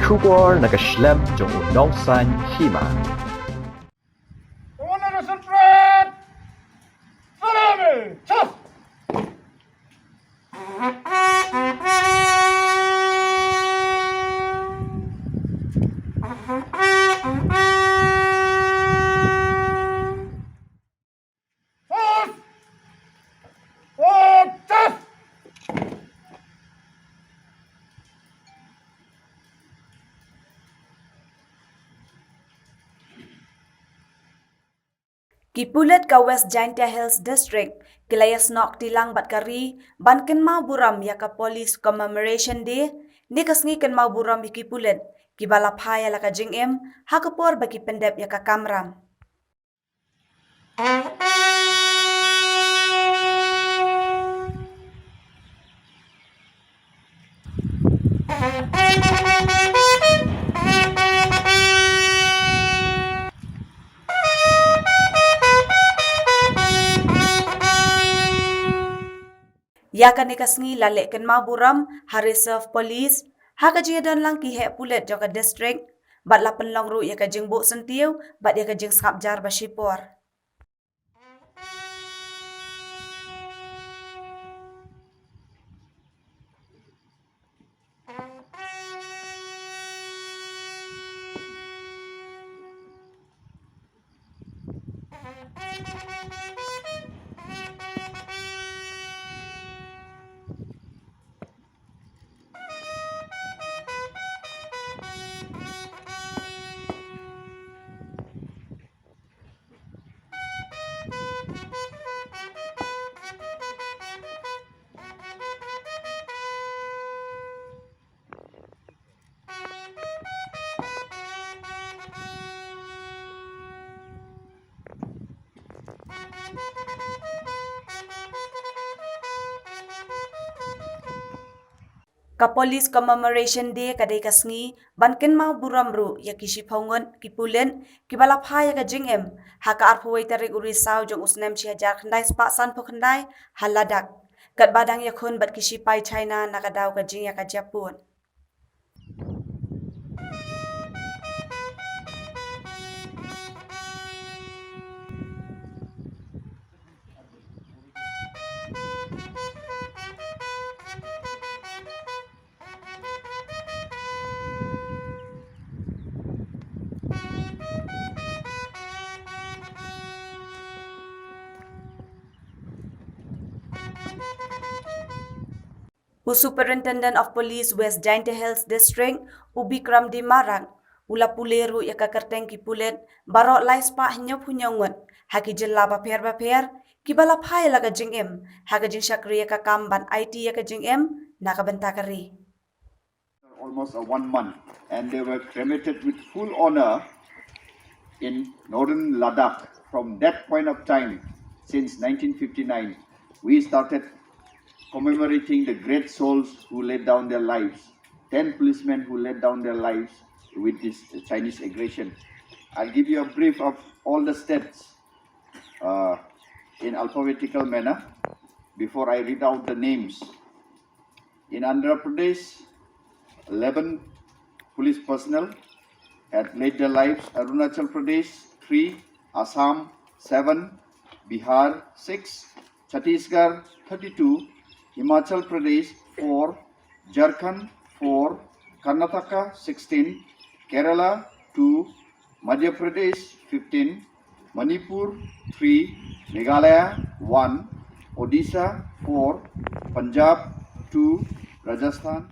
Kubor nakaslem jong unongsan Hima. Pulit ka Wjhd Hills District, kilayas nok tilang batkari, ban Kynmaw Burom ya ka Police Commemoration Day, ni kasngi Kynmaw Burom ki Pulit, ki balapaya la ka jingim, hakapor bagi pendep ya ka kamram. Ya kan ikasngi lalek Kynmaw Burom hari serve police ha ka jidan lang ki he Pulit jo ka district bat la penlong ru ya ka jingbo sentiu bat ya ka jing skapjar basipor. Ka Police Commemoration Day kadai kasngi ban Kynmaw Burom ru ya kisi phongon ki Pulit ki balapha ya ka jingem ha ka arphoi tarik urisau jong usnem chi hajar khandai spa san pho khandai haladak kat badang ya khun bat kisi pai China nakadaw ka jing ya ka Japun. Superintendent of Police Wjhd Hills District Ubikram di Marang ula puleru ya kakerteng ki Pulit barok lai spa hnyop hunyangut haki jella baper ki balaphai laga jingem haka jing syakri ya ka kamban IT ya ka jingem nakabentakari. Almost 1 month, and they were cremated with full honor in northern Ladakh. From that point of time, since 1959, we started commemorating the great souls who laid down their lives, 10 policemen who laid down their lives with this Chinese aggression. I'll give you a brief of all the steps in alphabetical manner before I read out the names. In Andhra Pradesh, 11 police personnel had laid their lives. Arunachal Pradesh, 3. Assam, 7. Bihar, 6. Chhattisgarh, 32. Himachal Pradesh, 4. Jharkhand, 4. Karnataka, 16. Kerala, 2. Madhya Pradesh, 15. Manipur, 3. Meghalaya, 1. Odisha, 4. Punjab, 2. Rajasthan,